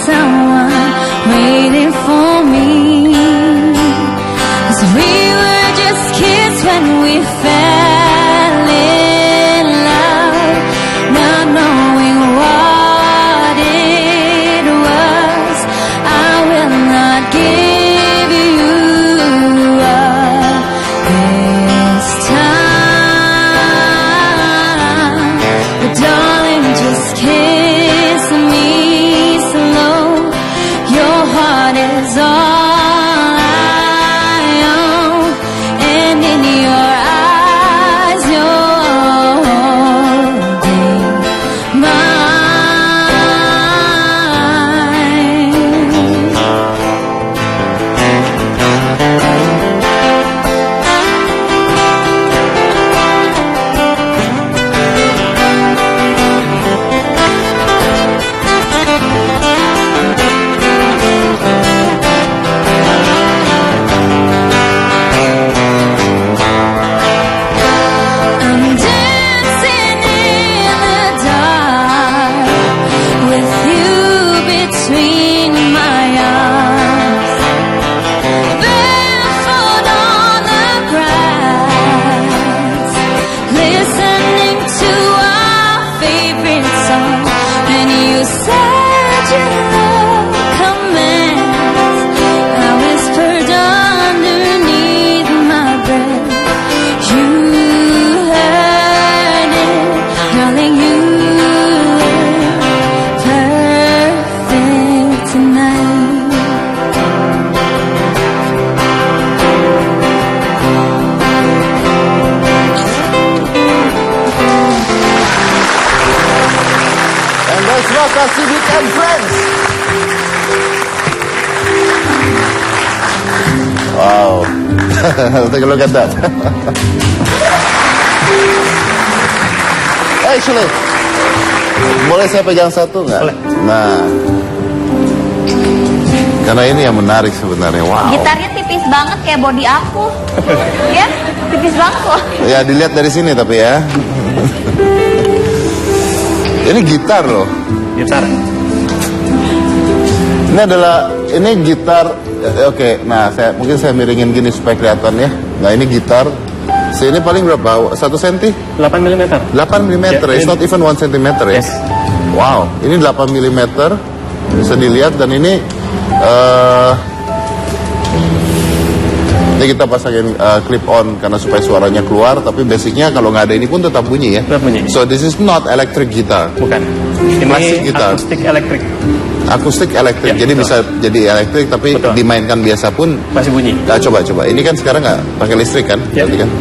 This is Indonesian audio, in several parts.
someone waiting for me. 'Cause we were just kids when we fell in love, not knowing what it was. I will not give you up this time, but darling, just kiss me slow. Your heart is all I own, and in your eyes you're holding mine. I'm dancing in the dark with you between my arms, barefoot on the grass, listening to our favorite song. And you said your love commands. I whispered underneath my breath. You heard it, darling, you were perfect tonight. And that's Raka Siddiq and Friends. Wow. Take a look at that. Actually, boleh saya pegang satu nggak? Boleh. Nah, karena ini yang menarik sebenarnya. Wow. Gitarnya tipis banget kayak body aku. Ya, tipis banget loh. Ya dilihat dari sini tapi ya. Ini gitar loh. Gitar. Ini gitar. Oke, nah mungkin saya miringin gini supaya kelihatan ya. Nah ini gitar. Ini paling berapa? 1 cm? 8 mm. 8 mm. Ya, It's ini- not even 1 cm ya. Yes. Wow, ini 8 mm. Bisa dilihat dan ini ini kita pasangin clip on karena supaya suaranya keluar. Tapi basicnya kalau nggak ada ini pun tetap bunyi ya. Tetap bunyi. So this is not electric guitar. Bukan. Ini Plastik gitar. akustik elektrik. Akustik elektrik. Ya, Jadi betul. bisa jadi elektrik tapi Betul. dimainkan biasa pun. Masih bunyi. Nah, coba. Ini kan sekarang nggak pakai listrik kan? Ya. Berarti kan?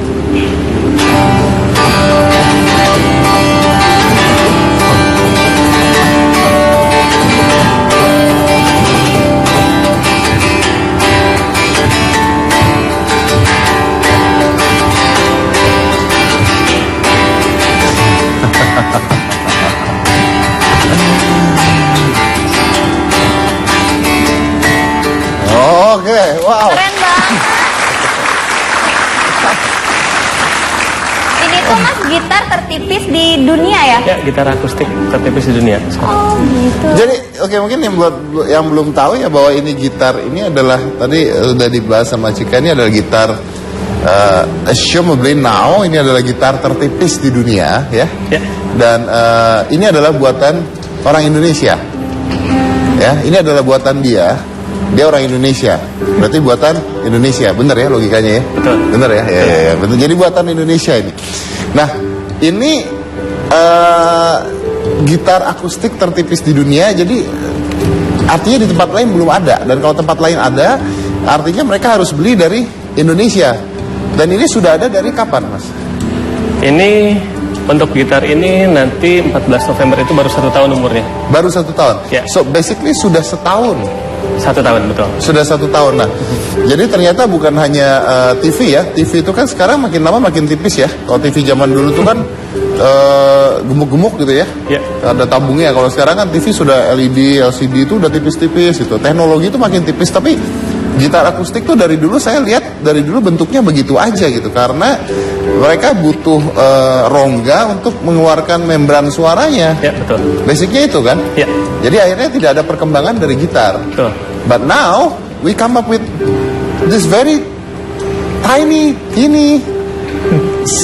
Oke, wow. Keren banget. Ini tuh mas gitar tertipis di dunia ya? Ya, gitar akustik tertipis di dunia. Oh gitu. Jadi oke mungkin yang belum tahu ya bahwa ini gitar ini adalah tadi sudah dibahas sama Cika, ini adalah gitar assumably now ini adalah gitar tertipis di dunia ya. Ya. Dan ini adalah buatan orang Indonesia. Ya, ini adalah buatan dia. Dia orang Indonesia. Berarti buatan Indonesia. Bener ya logikanya ya? Betul. Bener ya? Ya, betul. Jadi buatan Indonesia ini. Nah, ini gitar akustik tertipis di dunia. Jadi artinya di tempat lain belum ada. Dan kalau tempat lain ada, artinya mereka harus beli dari Indonesia. Dan ini sudah ada dari kapan, Mas? Ini untuk gitar ini nanti 14 November itu baru 1 tahun umurnya. Baru 1 tahun? Ya. So basically sudah setahun. 1 tahun, betul. Sudah 1 tahun. Nah, jadi ternyata bukan hanya TV ya. TV itu kan sekarang makin lama makin tipis ya. Kalau TV zaman dulu tuh kan gemuk-gemuk gitu ya. Ya. Ada tabungnya. Kalau sekarang kan TV sudah LED, LCD itu udah tipis-tipis gitu. Teknologi itu makin tipis. Tapi gitar akustik tuh dari dulu saya lihat dari dulu bentuknya begitu aja gitu. Karena mereka butuh rongga untuk mengeluarkan membran suaranya. Ya, betul. Basicnya itu kan. Ya, Jadi akhirnya tidak ada perkembangan dari gitar. betul. But now we come up with this very tiny, teeny,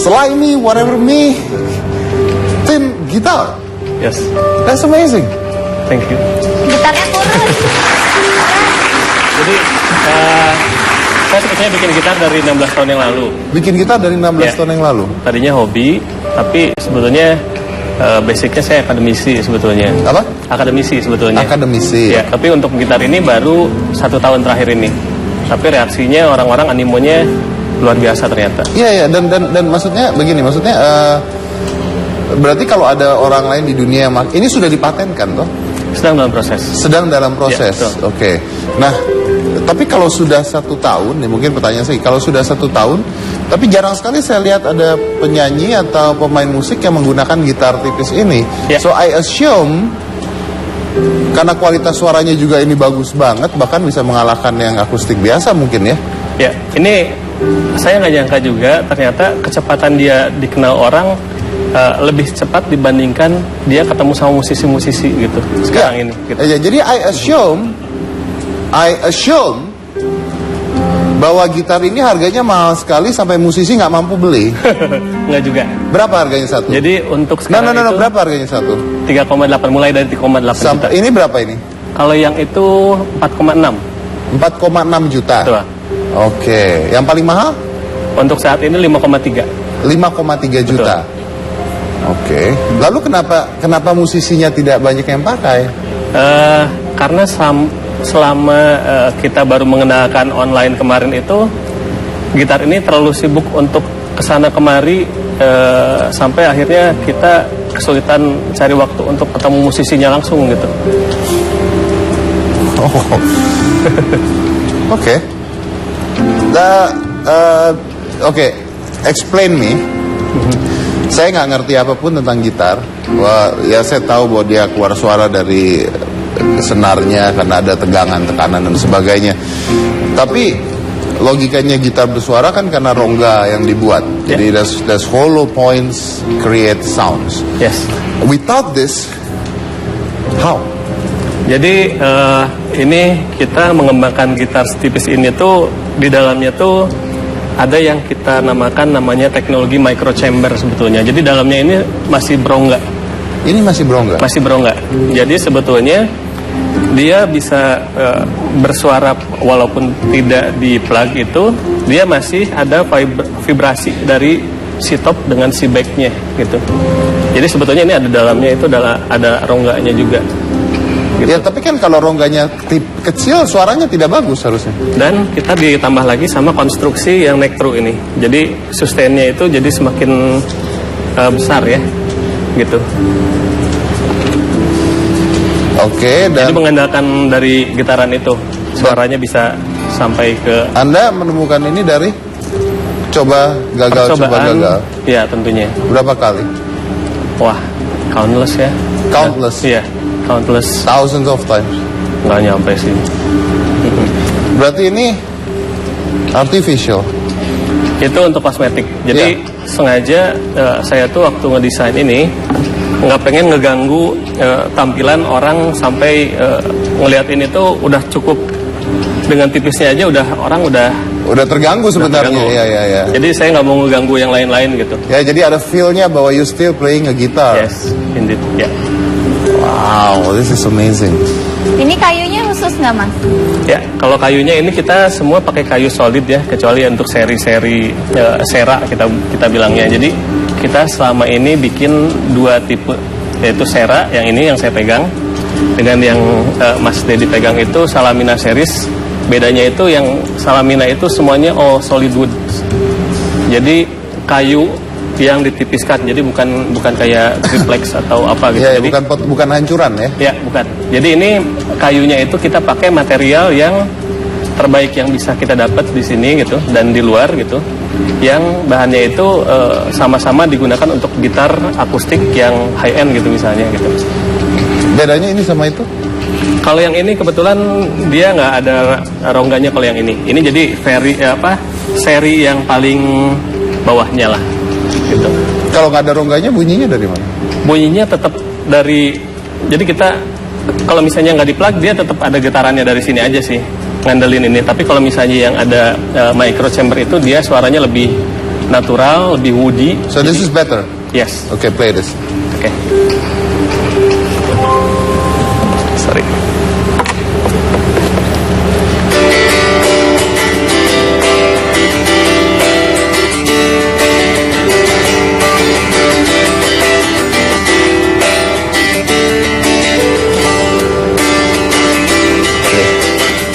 slimy, whatever me, thin guitar. Yes. That's amazing. Thank you. Gitarnya kurus. Jadi saya sebetulnya bikin gitar dari 16 tahun yang lalu. Bikin gitar dari 16 Ya. tahun yang lalu. Tadinya hobi, tapi sebetulnya basicnya saya akademisi sebetulnya. Apa? Akademisi sebetulnya. Akademisi. Ya, tapi untuk gitar ini baru 1 tahun terakhir ini. Tapi reaksinya orang-orang animonya luar biasa ternyata. Iya, dan maksudnya begini, maksudnya berarti kalau ada orang lain di dunia ini sudah dipatenkan toh? Sedang dalam proses. Sedang dalam proses. Ya, betul. Oke. Nah, tapi kalau sudah 1 tahun, nih mungkin pertanyaan saya, kalau sudah 1 tahun, tapi jarang sekali saya lihat ada penyanyi atau pemain musik yang menggunakan gitar tipis ini. Ya. So I assume karena kualitas suaranya juga ini bagus banget, bahkan bisa mengalahkan yang akustik biasa mungkin ya. Ya, ini saya nggak nyangka juga ternyata kecepatan dia dikenal orang lebih cepat dibandingkan dia ketemu sama musisi-musisi gitu sekarang ini. Gitu. Ya, jadi I assume bahwa gitar ini harganya mahal sekali sampai musisi nggak mampu beli. Nggak juga. Berapa harganya satu? Jadi untuk sekarang No, itu berapa harganya satu? 3,8 mulai dari 3,8 juta. Sampai ini berapa ini? Kalau yang itu 4,6. 4,6 juta. Betul. Oke, yang paling mahal? Untuk saat ini 5,3. 5,3 juta. Oke. Lalu kenapa musisinya tidak banyak yang pakai? Karena selama kita baru mengenalkan online kemarin itu, gitar ini terlalu sibuk untuk kesana kemari sampai akhirnya kita kesulitan cari waktu untuk ketemu musisinya langsung gitu. Oh. Oke. Oke. Explain me. Saya nggak ngerti apapun tentang gitar. Wah, ya saya tahu bahwa dia keluar suara dari senarnya karena ada tegangan, tekanan dan sebagainya. Tapi logikanya gitar bersuara kan karena rongga yang dibuat. Jadi there's hollow points create sounds. Yes. Without this, how? Jadi ini kita mengembangkan gitar setipis ini tuh di dalamnya tuh ada yang kita namanya teknologi micro chamber sebetulnya. Jadi dalamnya ini masih berongga. Ini masih berongga? Masih berongga. Jadi sebetulnya dia bisa bersuara walaupun tidak di plug itu, dia masih ada vibrasi dari si top dengan si backnya gitu. Jadi sebetulnya ini ada dalamnya itu ada rongganya juga. Gitu. Ya tapi kan kalau rongganya kecil suaranya tidak bagus harusnya. Dan kita ditambah lagi sama konstruksi yang neck through ini. Jadi sustainnya itu jadi semakin besar ya, gitu. Oke, dan Jadi mengandalkan dari gitaran itu suaranya bisa sampai ke Anda menemukan ini dari coba gagal, coba percobaan. gagal. Ya tentunya. Berapa kali? Wah, countless ya. Countless. Iya, countless. Thousands of times. Nggak nyampe sih. Berarti ini artificial. Itu untuk kosmetik. Jadi sengaja saya tuh waktu ngedesain ini nggak pengen ngeganggu tampilan orang sampai ngelihat ini tuh udah cukup dengan tipisnya aja orang Udah terganggu sebenarnya. terganggu. Ya. Jadi saya nggak mau ngeganggu yang lain-lain gitu. Ya, jadi ada feel-nya bahwa you still playing a guitar. Yes, indeed. Ya. Wow, this is amazing. Ini kayunya khusus nggak, Mas? Ya, kalau kayunya ini kita semua pakai kayu solid ya, kecuali untuk seri-seri sera kita bilangnya. Jadi kita selama ini bikin 2 tipe, yaitu sera yang ini yang saya pegang dengan yang Mas Dedi pegang itu Salamina series. Bedanya itu yang Salamina itu semuanya solid wood. Jadi kayu yang ditipiskan, jadi bukan kayak triplex atau apa gitu. Ya, Jadi, bukan hancuran ya. ya, bukan. Jadi ini kayunya itu kita pakai material yang terbaik yang bisa kita dapat di sini gitu dan di luar gitu. Yang bahannya itu sama-sama digunakan untuk gitar akustik yang high end gitu misalnya gitu. Bedanya ini sama itu? Kalau yang ini kebetulan dia nggak ada rongganya kalau yang ini. Ini jadi seri yang paling bawahnya lah. gitu. Kalau nggak ada rongganya bunyinya dari mana? Bunyinya tetap dari, jadi kita kalau misalnya nggak di-plug dia tetap ada getarannya dari sini aja sih, ngandelin ini. Tapi kalau misalnya yang ada micro chamber itu dia suaranya lebih natural, lebih woody. So this is better. Yes. Okay, play this. Oke. Sorry.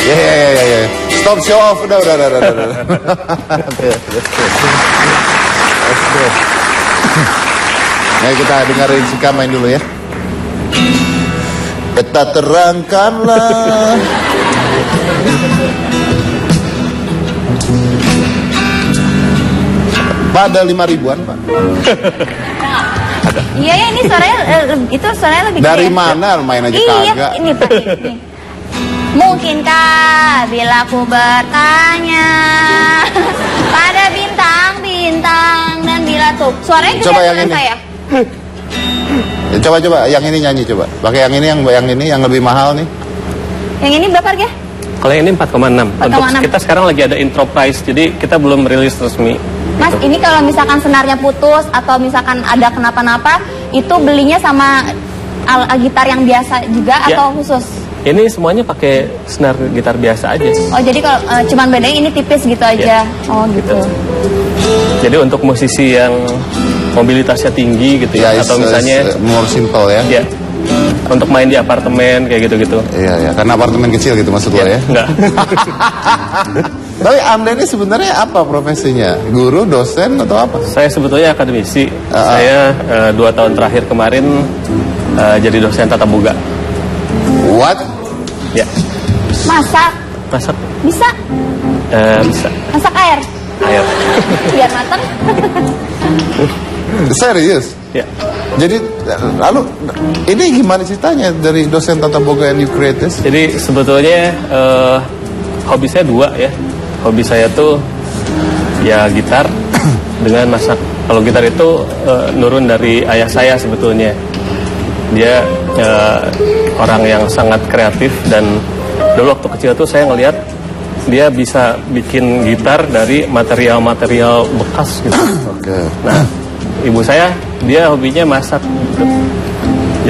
Ya. Stop show off. Udah. Let's go. Nah, kita dengerin Cika main dulu ya. Peta terangkanlah. Pak, ada 5.000-an, Pak. Iya ya, ini suaranya itu suaranya lebih Dari gede. mana main aja Iya, kagak. ini Pak. Ini. Mungkinkah bila ku bertanya pada bintang-bintang dan bila tuh suaranya gede Coba yang dengan ini. saya. Ya, coba yang ini nyanyi coba. Pakai yang ini yang lebih mahal nih. Yang ini berapa harga? Kalau yang ini 4,6. Untuk 4,6. kita sekarang lagi ada intro price, jadi kita belum rilis resmi. Mas, ini kalau misalkan senarnya putus atau misalkan ada kenapa-napa, itu belinya sama gitar yang biasa juga Ya. atau khusus? Ini semuanya pakai senar gitar biasa aja. Oh, jadi kalau cuman bedanya ini tipis gitu aja. Oh, gitu. Jadi untuk musisi yang mobilitasnya tinggi gitu ya, atau misalnya more simple ya. ya untuk main di apartemen kayak gitu-gitu. Iya, karena apartemen kecil gitu maksud lo ya. Enggak. Tapi Anda ini sebenarnya apa profesinya? Guru, dosen atau apa? Saya sebetulnya akademisi. Saya 2 tahun terakhir kemarin jadi dosen tata boga. What? Ya, Masak masak bisa? bisa. Masak air Ayo. biar matang. Serius? Ya. Jadi lalu ini gimana ceritanya dari dosen tata boga yang you create this? Jadi sebetulnya hobi saya 2 ya. Hobi saya tuh ya gitar dengan masak. Kalau gitar itu nurun dari ayah saya sebetulnya. Dia orang yang sangat kreatif dan dulu waktu kecil tuh saya ngelihat dia bisa bikin gitar dari material-material bekas gitu. Oke. Nah, ibu saya dia hobinya masak gitu.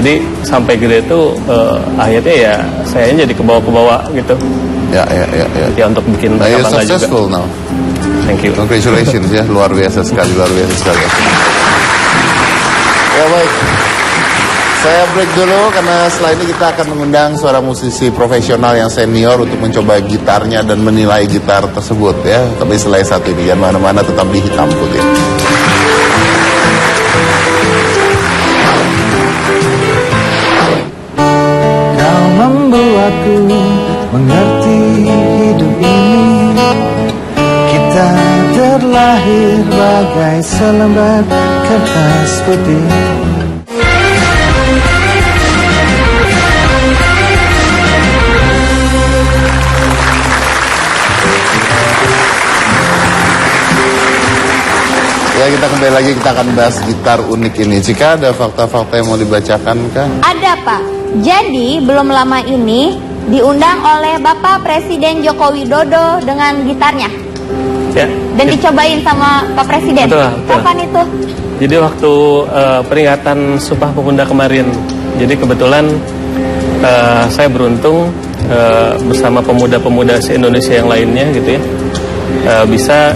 Jadi sampai gede tuh akhirnya ya saya jadi kebawa-kebawa gitu. Ya. Ya untuk bikin Nah, you're bangga juga. successful now. Thank you. Congratulations ya, luar biasa sekali. Ya baik. Saya break dulu karena setelah ini kita akan mengundang seorang musisi profesional yang senior untuk mencoba gitarnya dan menilai gitar tersebut ya. Tapi setelah satu ini jangan mana-mana, tetap di Hitam Putih. Kau membuatku mengerti hidup ini. Kita terlahir bagai selembar kertas putih. Ya, kita kembali lagi, kita akan bahas gitar unik ini. Jika ada fakta-fakta yang mau dibacakan kah? Ada Pak. Jadi belum lama ini diundang oleh Bapak Presiden Joko Widodo dengan gitarnya Ya. dan dicobain sama Pak Presiden. Betul, betul. Kapan itu? Jadi waktu peringatan Sumpah Pemuda kemarin. Jadi kebetulan saya beruntung bersama pemuda-pemuda se-Indonesia yang lainnya gitu ya. Bisa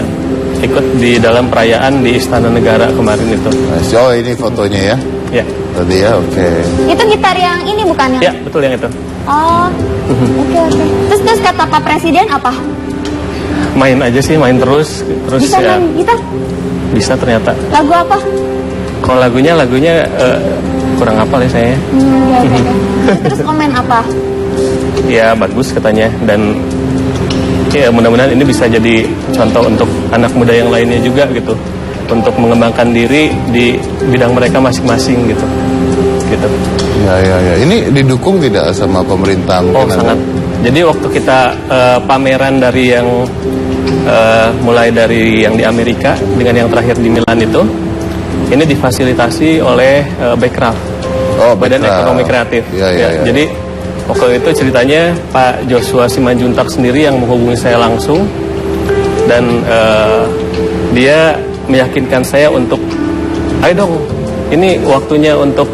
ikut di dalam perayaan di Istana Negara kemarin itu. Oh, ini fotonya ya. Ya. Tadi ya, oke. Itu gitar yang ini bukan yang? Ya, betul yang itu. Oh, oke. Terus kata Pak Presiden apa? Main aja sih, main terus Bisa ya. main gitar? Bisa ternyata. Lagu apa? Kalau lagunya kurang hafal ya saya. Ya, oke. Terus komen apa? Ya bagus katanya, dan ya mudah-mudahan ini bisa jadi contoh untuk anak muda yang lainnya juga gitu, untuk mengembangkan diri di bidang mereka masing-masing gitu. Ya. Ini didukung tidak sama pemerintah? Oh mungkin sangat. Jadi waktu kita pameran dari yang mulai dari yang di Amerika dengan yang terakhir di Milan itu ini difasilitasi oleh Backcraft, Oh, Badan Backcraft. Ekonomi Kreatif. Iya, iya, iya. Jadi waktu itu ceritanya Pak Joshua Simanjuntak sendiri yang menghubungi saya langsung, dan dia meyakinkan saya untuk, ayo dong, ini waktunya untuk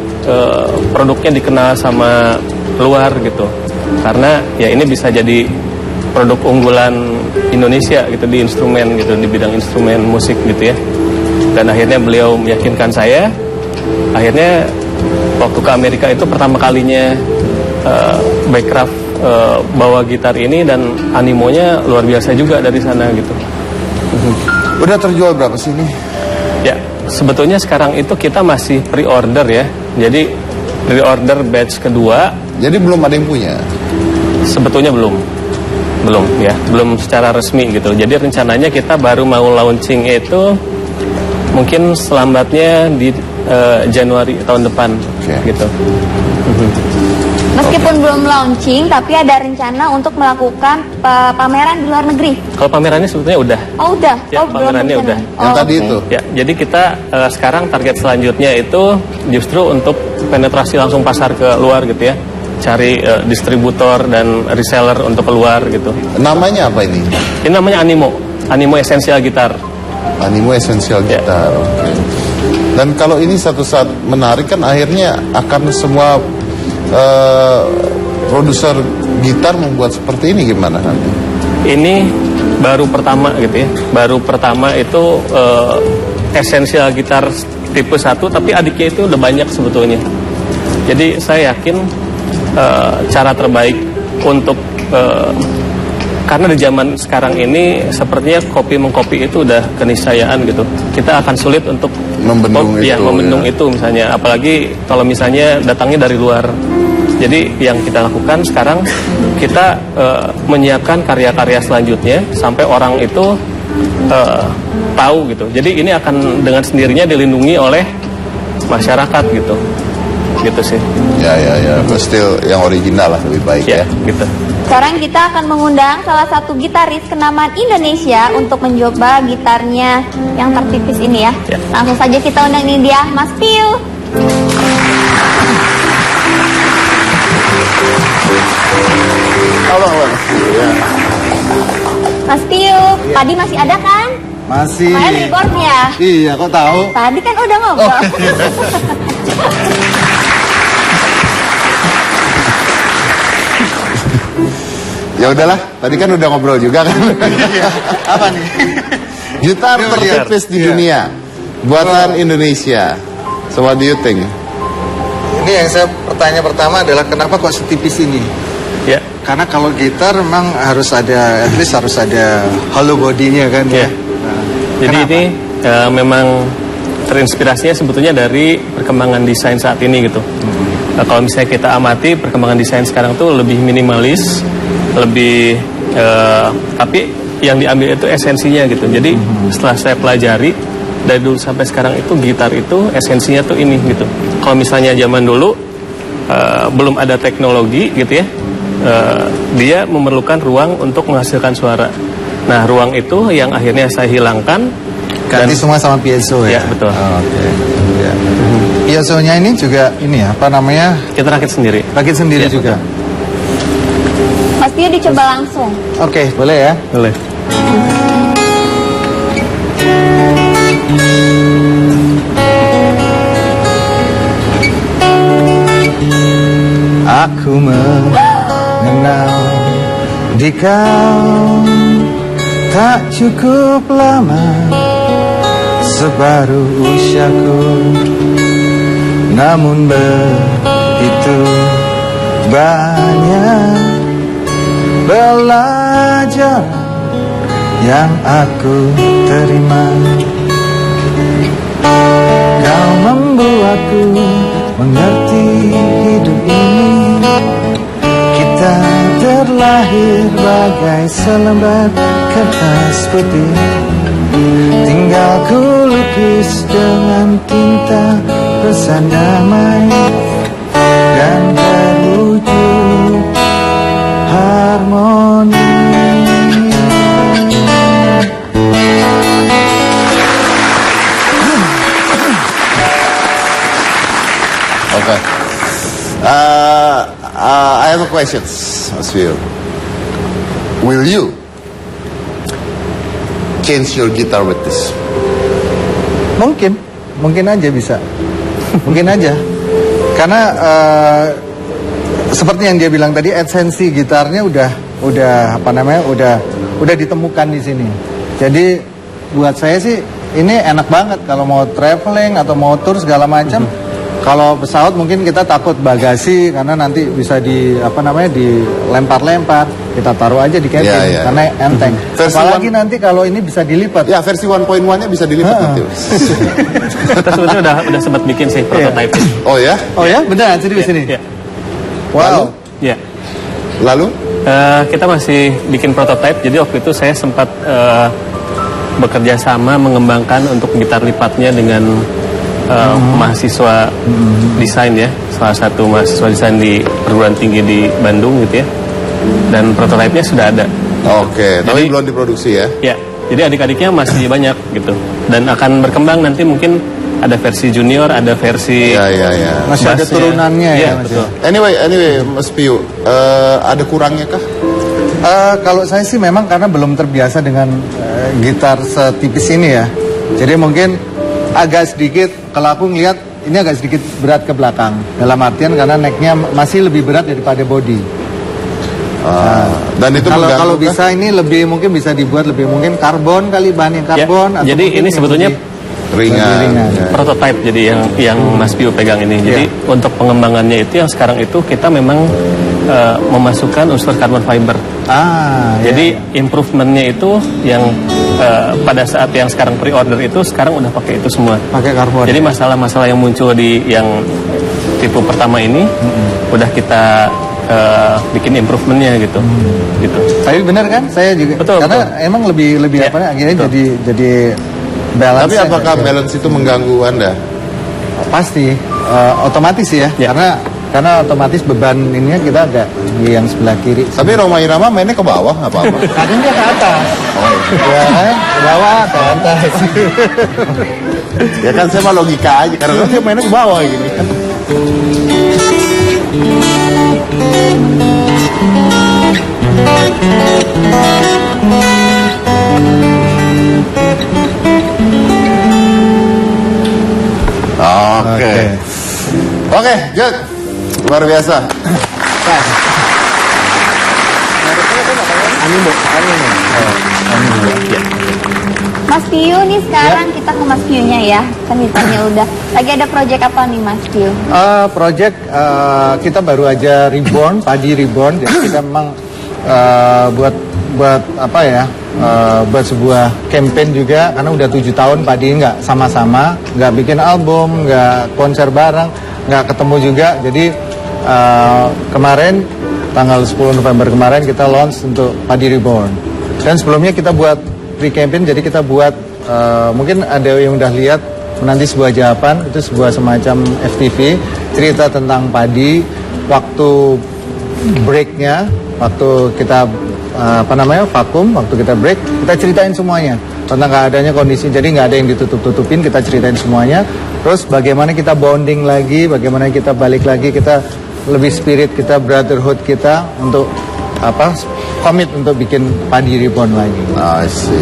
produknya dikenal sama luar gitu, karena ya ini bisa jadi produk unggulan Indonesia gitu di instrumen gitu, di bidang instrumen musik gitu ya. Dan akhirnya beliau meyakinkan saya. Akhirnya waktu ke Amerika itu pertama kalinya Backcraft bawa gitar ini, dan animonya luar biasa juga dari sana gitu. Udah terjual berapa sih ini? Ya, sebetulnya sekarang itu kita masih pre-order ya. Jadi pre-order batch kedua. Jadi belum ada yang punya. Sebetulnya belum ya, belum secara resmi gitu. Jadi rencananya kita baru mau launching itu mungkin selambatnya di Januari tahun depan. Oke. Gitu. Meskipun belum launching, tapi ada rencana untuk melakukan pameran di luar negeri. Kalau pamerannya sebetulnya udah. Oh udah, Ya, oh belum pamerannya rencana. udah. Yang Oh, tadi oke. itu. Ya, jadi kita sekarang target selanjutnya itu justru untuk penetrasi langsung pasar ke luar gitu ya. Cari distributor dan reseller untuk keluar gitu. Namanya apa ini? Ini namanya Animo Essential Gitar. Animo Essential Ya. Gitar. Oke. Dan kalau ini satu saat menarik kan akhirnya akan semua produser gitar membuat seperti ini, gimana nanti? Ini baru pertama gitu ya. Baru pertama itu Essential Gitar tipe 1, tapi adiknya itu udah banyak sebetulnya. Jadi saya yakin cara terbaik untuk karena di zaman sekarang ini sepertinya kopi mengkopi itu udah keniscayaan gitu. Kita akan sulit untuk Membendung membendung itu, ya. itu misalnya, apalagi kalau misalnya datangnya dari luar. Jadi yang kita lakukan sekarang, kita menyiapkan karya-karya selanjutnya sampai orang itu tahu gitu. Jadi ini akan dengan sendirinya dilindungi oleh masyarakat gitu. Gitu sih. Ya, still yang original lah lebih baik ya. Gitu. Sekarang kita akan mengundang salah satu gitaris kenamaan Indonesia untuk mencoba gitarnya yang tertipis ini ya. Ya. Langsung saja kita undang ini dia, Mas Piu. Halo. Ya. Mas Piu, tadi masih ada kan? Masih. Main reborn-nya. Iya, kok tahu? Tadi kan udah ngobrol. Ya udahlah, tadi kan udah ngobrol juga kan. Apa nih? Gitar Yuk, tertipis di iya. dunia, buatan Indonesia. So what do you think? Ini yang saya pertanyaan pertama adalah kenapa kok setipis ini? Ya. Karena kalau gitar memang harus ada, at least harus ada hollow body-nya kan Ya. ya. Nah, Jadi kenapa? ini memang terinspirasinya sebetulnya dari perkembangan desain saat ini gitu. Nah, kalau misalnya kita amati perkembangan desain sekarang tuh lebih minimalis, lebih tapi yang diambil itu esensinya gitu. Jadi setelah saya pelajari dari dulu sampai sekarang itu gitar itu esensinya tuh ini gitu. Kalau misalnya zaman dulu belum ada teknologi gitu ya, dia memerlukan ruang untuk menghasilkan suara. Nah, ruang itu yang akhirnya saya hilangkan. Ganti semua sama piezo ya? Ya, betul. Oh, oke. Ya. Piezonya ini juga ini ya, apa namanya? Kita rakit sendiri. Rakit sendiri Ya, juga. Mas Piu dicoba langsung. Oke, boleh ya? Boleh. Aku mengenal di kau tak cukup lama, sebaru usiaku, namun begitu banyak belajar yang aku terima. Kau membuatku mengerti hidup ini. Kita terlahir bagai selembar kertas putih. Tinggal ku lukis dengan tinta pesan damai dan terwujud harmoni. simple questions, Mas Pio. Will you change your guitar with this? Mungkin aja bisa. Mungkin aja. Karena seperti yang dia bilang tadi, esensi gitarnya udah ditemukan di sini. Jadi buat saya sih ini enak banget kalau mau traveling atau mau tour segala macam. Kalau pesawat mungkin kita takut bagasi karena nanti bisa dilempar-lempar. Kita taruh aja di cabin karena enteng. Apalagi nanti kalau ini bisa dilipat. Ya, versi 1.1-nya bisa dilipat nanti. Kita sebetulnya udah sempat bikin sih prototype. Oh ya? Oh ya, beneran serius ini. Iya. Wow. Ya. Lalu? Kita masih bikin prototype. Jadi waktu itu saya sempat bekerja sama mengembangkan untuk gitar lipatnya dengan mahasiswa desain ya, salah satu mahasiswa desain di perguruan tinggi di Bandung gitu ya, dan prototipenya sudah ada. Oke, tapi belum diproduksi ya? Ya, jadi adik-adiknya masih banyak gitu, dan akan berkembang nanti mungkin ada versi junior, ada versi Masih ada bassnya. turunannya ya, betul. Anyway, Mas Pio, ada kurangnya kah? Kalau saya sih memang karena belum terbiasa dengan gitar setipis ini ya. Jadi mungkin agak sedikit, kalau aku ngeliat ini agak sedikit berat ke belakang. Dalam artian karena necknya masih lebih berat daripada body. Dan itu Kalau bisa ini mungkin bisa dibuat lebih mungkin karbon kali, bahan yang karbon. Ya, jadi ini sebetulnya ringan. prototype jadi yang Mas Pio pegang ini. Jadi untuk pengembangannya itu yang sekarang itu kita memang memasukkan unsur carbon fiber. Jadi improvementnya itu yang pada saat yang sekarang pre-order itu sekarang udah pakai itu semua. Pakai karbon. Jadi masalah-masalah yang muncul di yang tipe pertama ini udah kita bikin improvementnya gitu. Gitu. Tapi benar kan? Saya juga Betul, karena emang lebih Ya, akhirnya jadi balance. Tapi apakah balance itu mengganggu Anda? Pasti otomatis ya. Ya. Karena otomatis beban ininya kita agak di yang sebelah kiri. Tapi Roma Irama mainnya ke bawah, nggak apa-apa. Kadang dia ke atas. Ya kan? Ke bawah, ke atas. Ya kan saya mah logika aja, karena dia mainnya ke bawah gini kan. Oke, good. Luar biasa. Mas Pio nih sekarang kita ke Mas Pio-nya ya. Kan gitarnya udah. Lagi ada project apa nih Mas Pio? Project kita baru aja reborn, padi reborn. Jadi kita memang buat apa ya? Buat sebuah campaign juga karena udah 7 tahun padi nggak sama-sama, nggak bikin album, nggak konser bareng, nggak ketemu juga. Jadi kemarin tanggal 10 November kemarin kita launch untuk Padi Reborn. Dan sebelumnya kita buat pre-campaign, jadi kita buat mungkin ada yang udah lihat Menanti Sebuah Jawaban, itu sebuah semacam FTV cerita tentang padi. Waktu breaknya, waktu kita vakum, waktu kita break, kita ceritain semuanya tentang keadaannya, kondisi. Jadi nggak ada yang ditutup-tutupin, kita ceritain semuanya. Terus bagaimana kita bonding lagi, bagaimana kita balik lagi, kita lebih spirit kita, brotherhood kita untuk komit untuk bikin Padi Reborn lagi. Asik.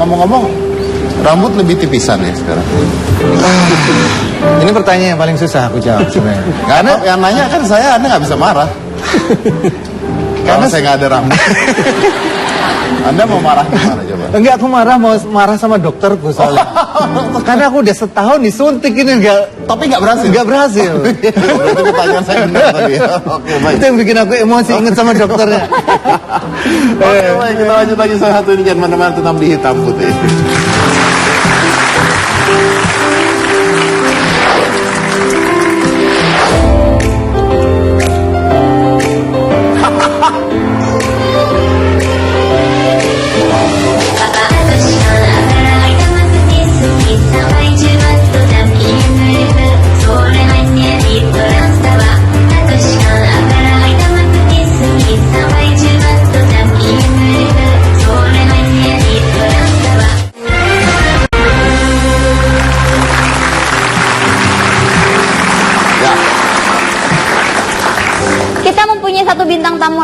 Ngomong-ngomong, rambut lebih tipisan ya sekarang. Ini pertanyaan yang paling susah aku jawab sebenarnya. Karena yang nanya kan saya, Anda nggak bisa marah. Karena saya nggak ada rambut. Anda mau marah gimana coba? Enggak, aku mau marah sama dokterku soalnya. Karena aku udah setahun disuntik ini Tapi nggak berhasil. Nggak berhasil. Berarti pertanyaan saya benar tadi. Oke, baik. Itu yang bikin aku emosi, inget sama dokternya. Oke, baik, kita lanjut lagi salah satu ini, jangan mana-mana, tetap di Hitam Putih.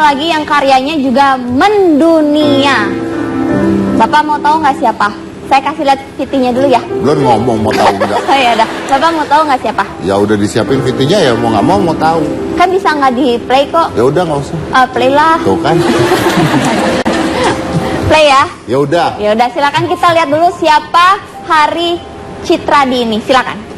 lagi yang karyanya juga mendunia. Bapak mau tahu nggak siapa? Saya kasih lihat VT-nya dulu ya. Belum ngomong mau tahu enggak? Oh ya udah. Bapak mau tahu nggak siapa? Ya udah disiapin VT-nya ya mau nggak mau tahu. Kan bisa nggak di play kok? Ya udah nggak usah. Play lah. Tuh kan. Play ya. Ya udah. Ya udah, silakan kita lihat dulu siapa Hari Citradi ini. Silakan.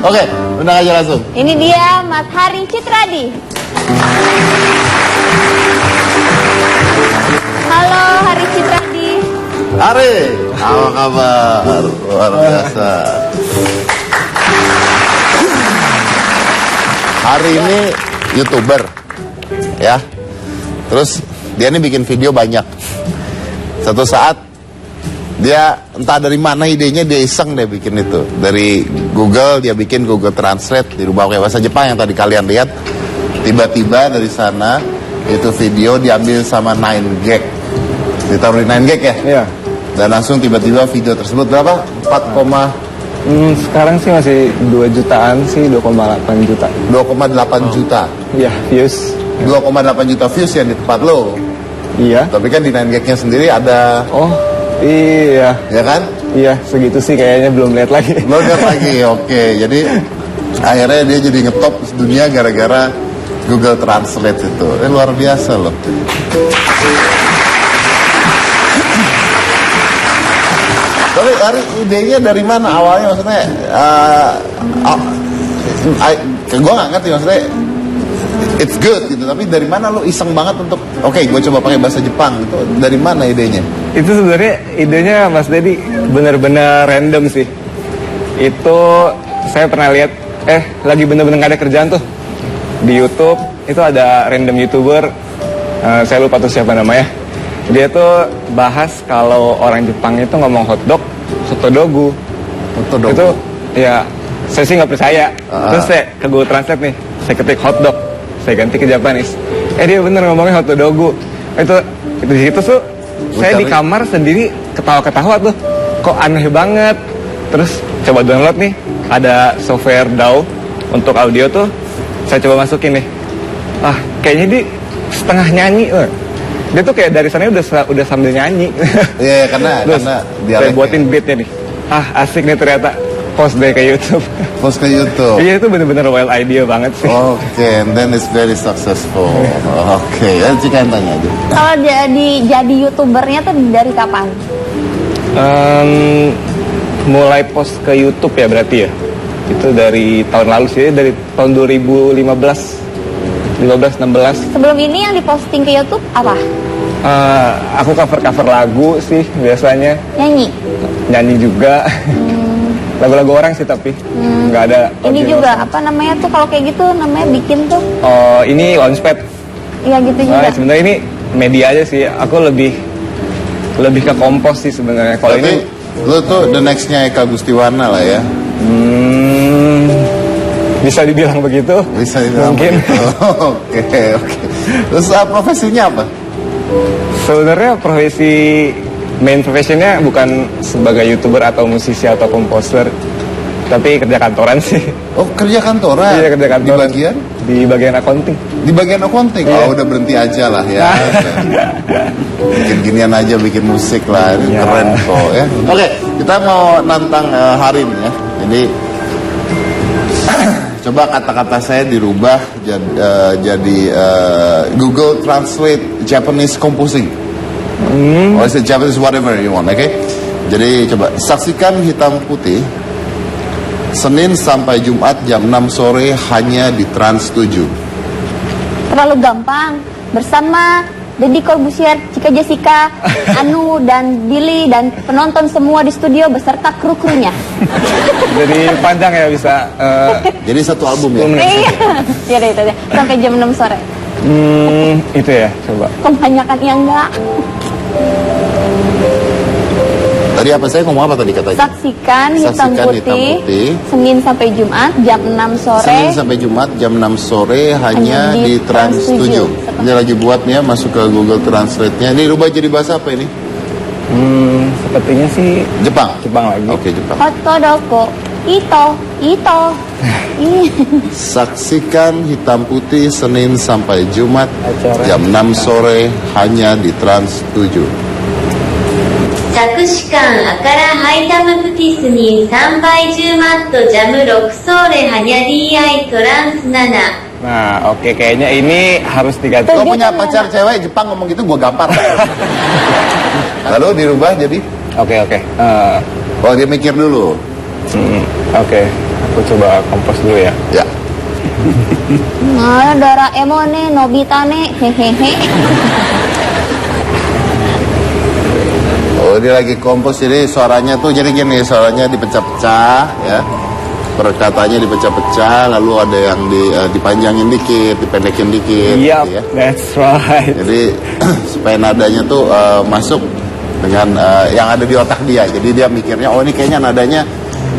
Oke, undang aja langsung. Ini dia Mas Hari Citradi. Halo Hari Citradi. Hari, apa kabar? Luar biasa. Hari ini YouTuber, ya. Terus dia ini bikin video banyak. Satu saat dia entah dari mana idenya, dia iseng deh bikin itu. Dari Google dia bikin Google Translate, dirubah pakai bahasa Jepang yang tadi kalian lihat. Tiba-tiba dari sana itu video diambil sama 9gag. Ditaruh di 9gag ya? Iya. Dan langsung tiba-tiba video tersebut berapa? 4, Sekarang sih masih 2 jutaan sih, 2,8 juta. 2,8 juta. Iya, views. 2,8 juta views yang di tempat lo. Iya. Tapi kan di 9gag-nya sendiri ada, Oh, iya. ya kan? Iya, segitu sih kayaknya belum lihat lagi. Lo lihat lagi, oke. Jadi akhirnya dia jadi ngetop dunia gara-gara Google Translate itu. Luar biasa loh. Tapi Ari, idenya dari mana awalnya maksudnya? Gue nggak ngerti maksudnya. It's good gitu, tapi dari mana lo iseng banget untuk oke, gue coba pakai bahasa Jepang gitu? Dari mana idenya? Itu sebenarnya idenya Mas Dedi benar-benar random sih. Itu saya pernah lihat, lagi bener-bener gak ada kerjaan tuh di YouTube. Itu ada random YouTuber, saya lupa tuh siapa namanya. Dia tuh bahas kalau orang Jepang itu ngomong hotdog, sotodogu. Sotodogu. Itu ya saya sih nggak percaya. Terus saya ke Google Translate nih, saya ketik hotdog, saya ganti ke Japanese. Dia bener ngomongnya hotodogu. Itu di situ tuh saya di kamar sendiri ketawa-ketawa tuh. Kok aneh banget. Terus coba download nih, ada software DAW untuk audio tuh. Saya coba masukin nih. Kayaknya dia setengah nyanyi. Dia tuh kayak dari sana udah sambil nyanyi. Iya, karena saya buatin beatnya nih. Asik nih ternyata. Post deh ke YouTube. Post ke YouTube. Iya, itu bener-bener wild idea banget sih. Oke, and then it's very successful. Oke, Cika yang tanya aja. Kalau jadi YouTubernya tuh dari kapan? Mulai post ke YouTube ya berarti ya. Itu dari tahun lalu sih, dari tahun 2015-16. Sebelum ini yang diposting ke YouTube apa? Aku cover lagu sih biasanya. Nyanyi juga. Lagu-lagu orang sih tapi nggak ada. Ini juga apa namanya tuh kalau kayak gitu namanya bikin tuh? Oh, ini Launchpad. Iya gitu juga. Sebenarnya ini media aja sih. Aku lebih ke kompos sih sebenarnya. Kalau ini lo tuh the nextnya Eka Gustiwana lah ya. Bisa dibilang begitu. Bisa dibilang mungkin. Oke. Terus profesinya apa? Sebenarnya main profesinya bukan sebagai YouTuber atau musisi atau komposer, tapi kerja kantoran sih. Oh, kerja kantoran? Iya, kerja kantoran. Di bagian? Di bagian accounting. Di bagian accounting? Iya. Oh, udah berhenti aja lah ya. Bikin ginian aja, bikin musik lah. Ini keren kok ya. Oke, kita mau nantang Harin ya. Jadi coba kata-kata saya dirubah jadi Google Translate Japanese Composing. Or is it Japanese, whatever you want, okay? Jadi coba saksikan Hitam Putih Senin sampai Jumat jam 6 sore hanya di Trans 7. Terlalu gampang. Bersama Deddy Corbuzier, Cika Jessica, Anu dan Billy dan penonton semua di studio beserta kru-krunya. Jadi panjang ya bisa. Jadi satu album ya? Iya deh itu deh. Sampai jam 6 sore. Itu ya, coba. Kebanyakan yang enggak. Tadi apa saya ngomong apa tadi katanya? Saksikan Hitam Putih Senin sampai Jumat jam 6 sore. Senin sampai Jumat jam 6 sore hanya di Trans 7. Ini lagi buat nih ya, masuk ke Google Translate-nya. Ini rubah jadi bahasa apa ini? Sepertinya sih Jepang. Jepang lagi. Oke, Jepang. Hotodoko. Ito. Saksikan Hitam Putih Senin sampai Jumat jam 6 sore hanya di Trans 7. 作詞館アカラハイタムプティスに3倍10マットジャム6ソーレハニャ DI トランス7 Nah, oke, kayaknya ini harus diganti. Kalau punya pacar cewek Jepang ngomong gitu gua gampar. Lalu dirubah jadi Oke. oh dia mikir dulu. Oke, aku coba kompos dulu ya. Ya. Nah, Doraemon nih, Nobita nih, hehehe. Oh dia lagi kompos jadi suaranya tuh jadi gini, suaranya dipecah-pecah ya. Perkataannya dipecah-pecah, lalu ada yang dipanjangin dikit, dipendekin dikit Iya, gitu ya. that's right. Jadi supaya nadanya tuh masuk dengan yang ada di otak dia. Jadi dia mikirnya oh ini kayaknya nadanya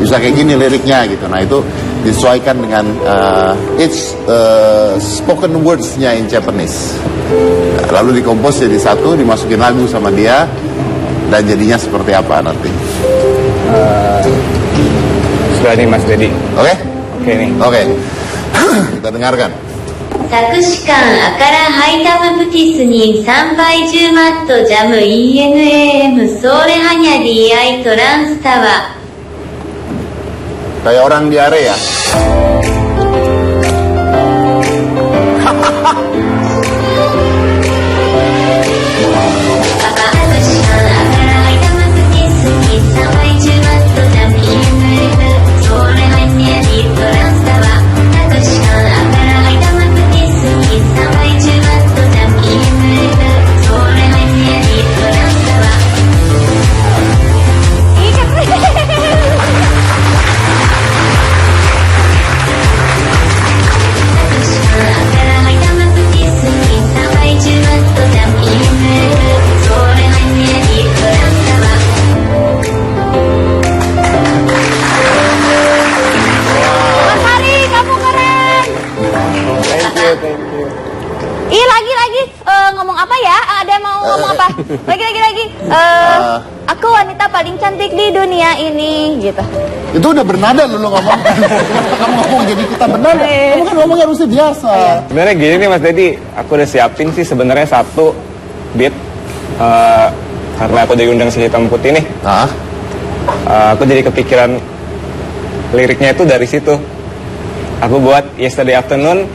bisa kayak gini liriknya gitu. Nah itu disesuaikan dengan each spoken words-nya in Japanese. Nah, lalu dikompos jadi satu, dimasukin lagu sama dia dan jadinya seperti apa nanti. Sudah nih Mas Dedi. Oke? Oke nih. Oke. Kita dengarkan. 作詞館アカラハイタムプティスに3倍10マットジャム ENAM ソーレハニャ DI トランスタワー Kayak orang diare ya. Ih, lagi. Ngomong apa ya? Ada yang mau ngomong apa? Lagi. Aku wanita paling cantik di dunia ini, gitu. Itu udah bernada lu ngomong. Kamu ngomong jadi kita bernada. Kamu kan ngomongnya harusnya biasa. Sebenarnya gini nih Mas Dedi, aku udah siapin sih sebenarnya satu beat karena aku diundang si Hitam Putih nih. Nah, Aku jadi kepikiran liriknya itu dari situ. Aku buat Yesterday Afternoon,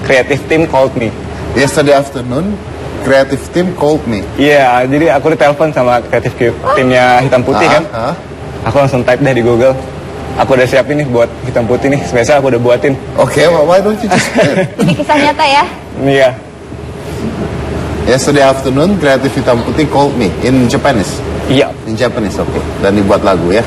Creative Team Called Me. yesterday afternoon, creative team called me. Iya, jadi aku ditelepon sama kreatif timnya Hitam Putih kan. Aku langsung type deh di Google. Aku udah siapin nih buat Hitam Putih nih, spesial aku udah buatin. Oke, why don't you just Ini kisah nyata ya. Iya. Yesterday afternoon, creative Hitam Putih called me in Japanese. Iya. In Japanese, oke. Dan dibuat lagu ya.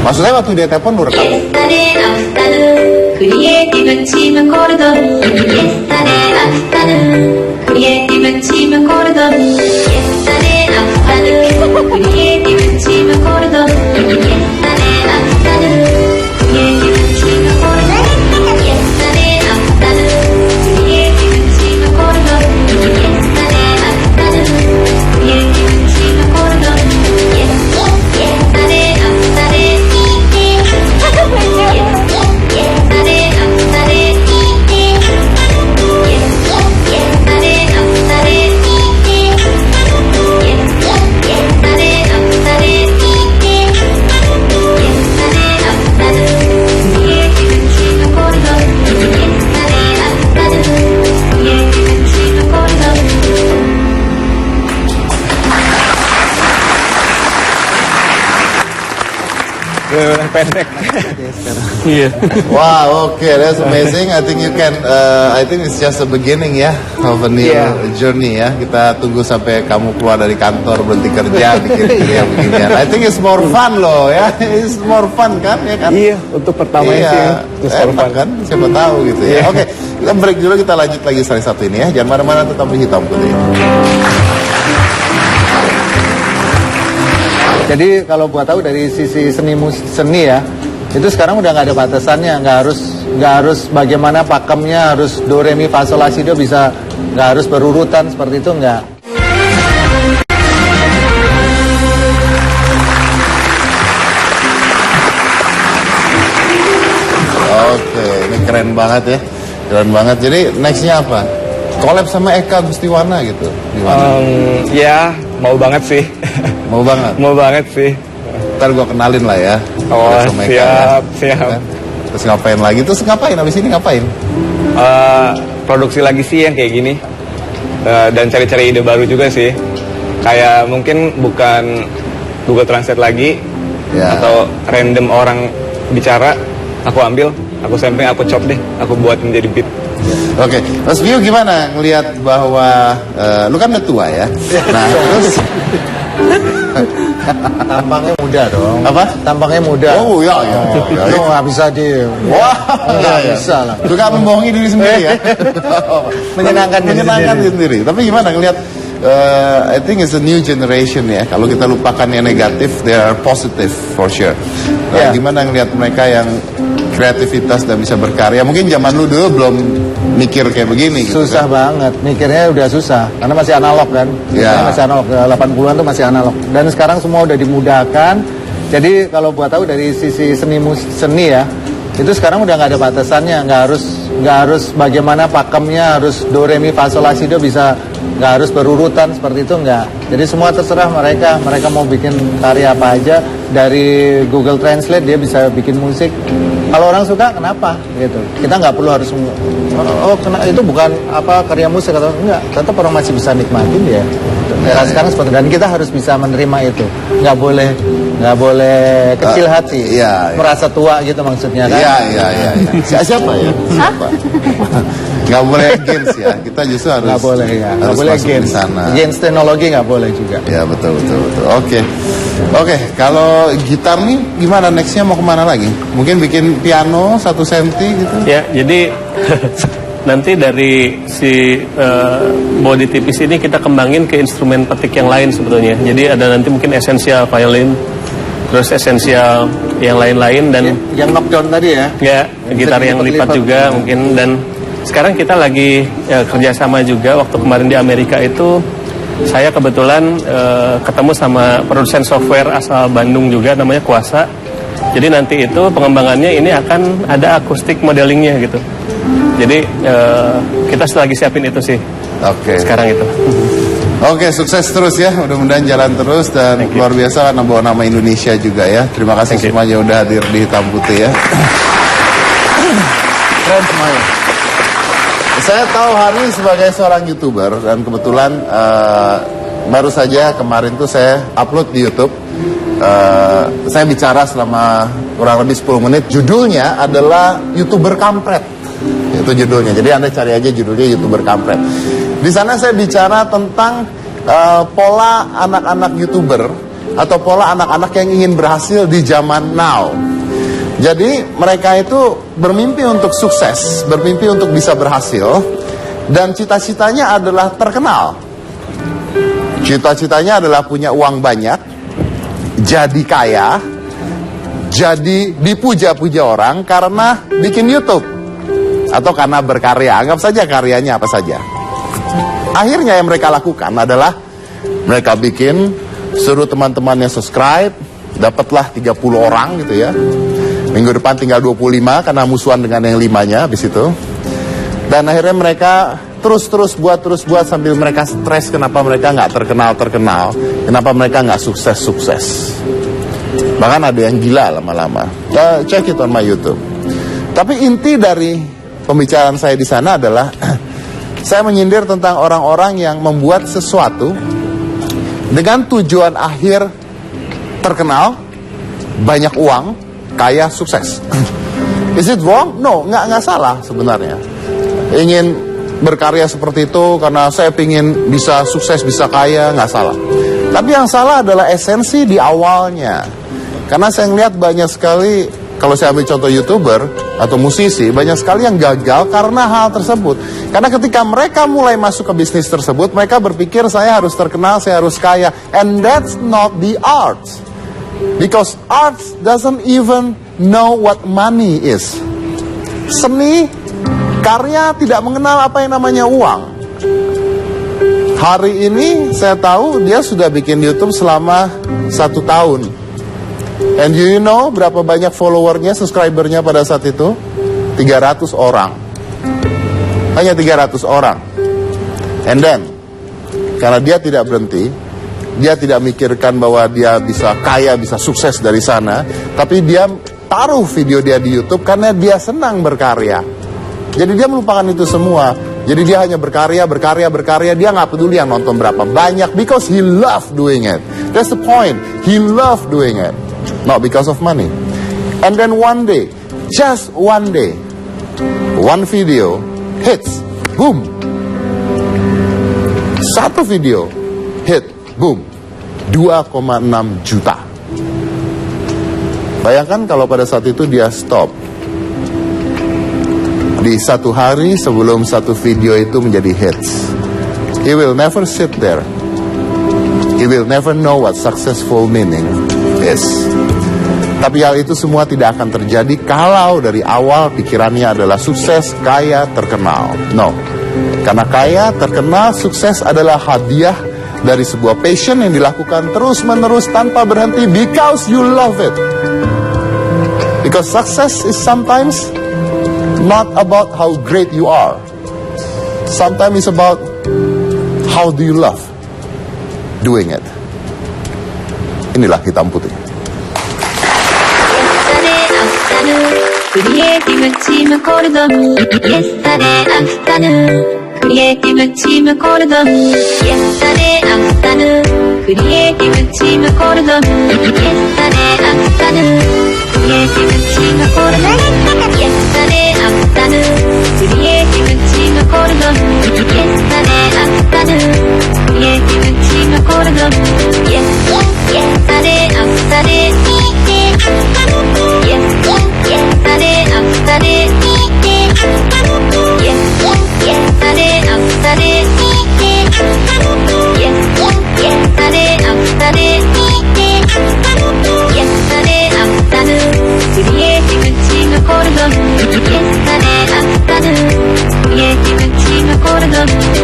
Maksudnya waktu dia telepon lu rekam. Yesterday afternoon クリエイティブチームコールド Yesterday afternoon クリエイティブチームコールド Yesterday afternoon クリエイティブチームコールド Yesterday afternoon クリエイティブチームコールド Yesterday afternoon クリエイティブチームコールド Yesterday afternoon クリエイティブチームコールド Yesterday afternoon Pendek. Iya. Wow, okay, that's amazing. I think you can. I think it's just a beginning ya of a new journey ya. Kita tunggu sampai kamu keluar dari kantor berhenti kerja bikin yang beginian. I think it's more fun loh ya. It's more fun kan ya kan? Iya, untuk pertama sih. Terus enak kan? Siapa tahu gitu ya. Oke, kita break dulu. Kita lanjut lagi seri satu ini ya. Jangan mana-mana, tetap di Hitam Putih. Jadi kalau buat tahu dari sisi seni ya, itu sekarang udah nggak ada batasannya, nggak harus bagaimana pakemnya, harus do re mi fa sol la si do, bisa nggak harus berurutan seperti itu, nggak. Oke, ini keren banget ya. Keren banget. Jadi nextnya apa? Collab sama Eka Gustiwana gitu. Gimana? Ya, mau banget sih. Mau banget. Mau banget sih. Ntar gue kenalin lah ya. Oh, Collab sama Eka, ya. siap. Kan? Terus ngapain lagi? Terus ngapain? Abis ini ngapain? Produksi lagi sih yang kayak gini. Dan cari-cari ide baru juga sih. Kayak mungkin bukan Google Translate lagi. Ya. Atau random orang bicara, aku ambil, aku sampling, aku chop deh. Aku buat menjadi beat. Oke, Mas Bio gimana ngelihat bahwa lu kan udah tua ya? Nah, terus Tampangnya muda dong. apa? Tampangnya muda. Oh ya, ya. Itu nggak bisa Wah, nggak ya. bisa lah. Suka membohongi diri sendiri ya. Menyenangkan diri diri sendiri. Tapi gimana ngelihat? I think it's a new generation ya. Kalau kita lupakan yang negatif, they are positive for sure. Nah, Ya. gimana ngelihat mereka yang kreativitas dan bisa berkarya? Mungkin zaman lu dulu belum mikir kayak begini. Gitu, Susah kan? banget, mikirnya udah susah karena masih analog kan. Ya. Karena masih analog, 80-an tuh masih analog. Dan sekarang semua udah dimudahkan. Jadi kalau buat tahu dari sisi seni ya, itu sekarang udah nggak ada batasannya, nggak harus bagaimana pakemnya, harus do re mi fa sol la si do, bisa nggak harus berurutan seperti itu, nggak. Jadi semua terserah mereka mau bikin karya apa aja. Dari Google Translate dia bisa bikin musik. Kalau orang suka kenapa gitu, kita nggak perlu harus itu bukan apa karya musik atau enggak, tetap orang masih bisa nikmatin dia. Era sekarang seperti, dan kita harus bisa menerima itu, nggak boleh kecil hati, iya, iya. merasa tua gitu maksudnya kan. Iya. Siapa ya? Siapa? Nggak boleh against ya. Kita justru harus Nggak boleh ya, nggak harus boleh masuk di against. sana. Against teknologi nggak boleh juga. Ya betul. Oke, kalau gitar nih gimana nextnya, mau kemana lagi? Mungkin bikin piano 1 senti gitu? Ya, jadi nanti dari si body tipis ini kita kembangin ke instrumen petik yang lain sebetulnya. Jadi ada nanti mungkin essential violin, terus essential yang lain-lain, dan Yang knockdown tadi ya. ya gitar yang lipat juga mungkin. Dan sekarang kita lagi kerjasama juga. Waktu kemarin di Amerika itu saya kebetulan ketemu sama produsen software asal Bandung juga, namanya Kuasa. Jadi nanti itu pengembangannya ini akan ada akustik modelingnya gitu. Jadi kita lagi siapin itu sih Oke. sekarang itu. Oke, sukses terus ya. Mudah-mudahan jalan terus dan Thank you. luar biasa bawa nama Indonesia juga ya. Terima kasih Thank you. semuanya udah hadir di Hitam Putih ya. Keren semuanya. Saya tahu Hari sebagai seorang YouTuber dan kebetulan baru saja kemarin tuh saya upload di YouTube. Saya bicara selama kurang lebih 10 menit. Judulnya adalah YouTuber Kampret. Itu judulnya. Jadi Anda cari aja judulnya YouTuber Kampret. Di sana saya bicara tentang pola anak-anak YouTuber atau pola anak-anak yang ingin berhasil di zaman now. Jadi mereka itu bermimpi untuk sukses, bermimpi untuk bisa berhasil, dan cita-citanya adalah terkenal. Cita-citanya adalah punya uang banyak, jadi kaya, jadi dipuja-puja orang karena bikin YouTube atau karena berkarya. Anggap saja karyanya apa saja. Akhirnya yang mereka lakukan adalah mereka bikin, suruh teman-temannya subscribe, dapatlah 30 orang gitu ya. Minggu depan tinggal 25 karena musuhan dengan yang 5-nya habis itu. Dan akhirnya mereka terus buat sambil mereka stres kenapa mereka nggak terkenal, kenapa mereka nggak sukses. Bahkan ada yang gila lama-lama. Check it on my YouTube. Tapi inti dari pembicaraan saya di sana adalah saya menyindir tentang orang-orang yang membuat sesuatu dengan tujuan akhir terkenal, banyak uang, kaya, sukses. Is it wrong? No, nggak salah sebenarnya. Ingin berkarya seperti itu karena saya ingin bisa sukses, bisa kaya, nggak salah. Tapi yang salah adalah esensi di awalnya. Karena saya ngeliat banyak sekali, kalau saya ambil contoh YouTuber atau musisi, banyak sekali yang gagal karena hal tersebut. Karena ketika mereka mulai masuk ke bisnis tersebut, mereka berpikir saya harus terkenal, saya harus kaya. And that's not the art. Because art doesn't even know what money is. Seni, karya tidak mengenal apa yang namanya uang. Hari ini saya tahu dia sudah bikin YouTube selama 1 tahun. And you know berapa banyak followernya, subscribernya pada saat itu? 300 orang. Hanya 300 orang. And then, karena dia tidak berhenti, dia tidak mikirkan bahwa dia bisa kaya, bisa sukses dari sana, tapi dia taruh video dia di YouTube karena dia senang berkarya. Jadi dia melupakan itu semua. Jadi dia hanya berkarya, dia nggak peduli yang nonton berapa banyak, because he loved doing it. That's the point. He loved doing it, not because of money. And then one day, just one day, one video hits, boom. Satu video hit, boom, 2,6 juta. Bayangkan kalau pada saat itu dia stop. Di satu hari sebelum satu video itu menjadi hits, he will never sit there. He will never know what successful meaning is. Tapi hal itu semua tidak akan terjadi kalau dari awal pikirannya adalah sukses, kaya, terkenal. No. Karena kaya, terkenal, sukses adalah hadiah dari sebuah passion yang dilakukan terus-menerus tanpa berhenti because you love it. Because success is sometimes not about how great you are. Sometimes it's about how do you love doing it. Inilah hitam putih.クリエイティブチームコールドYesterday afternoon クリエイティブチームコールド Yesterday afternoon クリエイティブチームコールド Yesterday afternoon クリエイティブチームコールド Yesterday afternoon クリエイティブチームコールド Yesterday afternoon クリエイティブチームコールド Yesterday afternoon Yesterday afternoon Yesterday afternoon Yesterday afternoon Yesterday afternoon クリエイティブチームコールド Yesterday afternoon クリエイティブチームコールド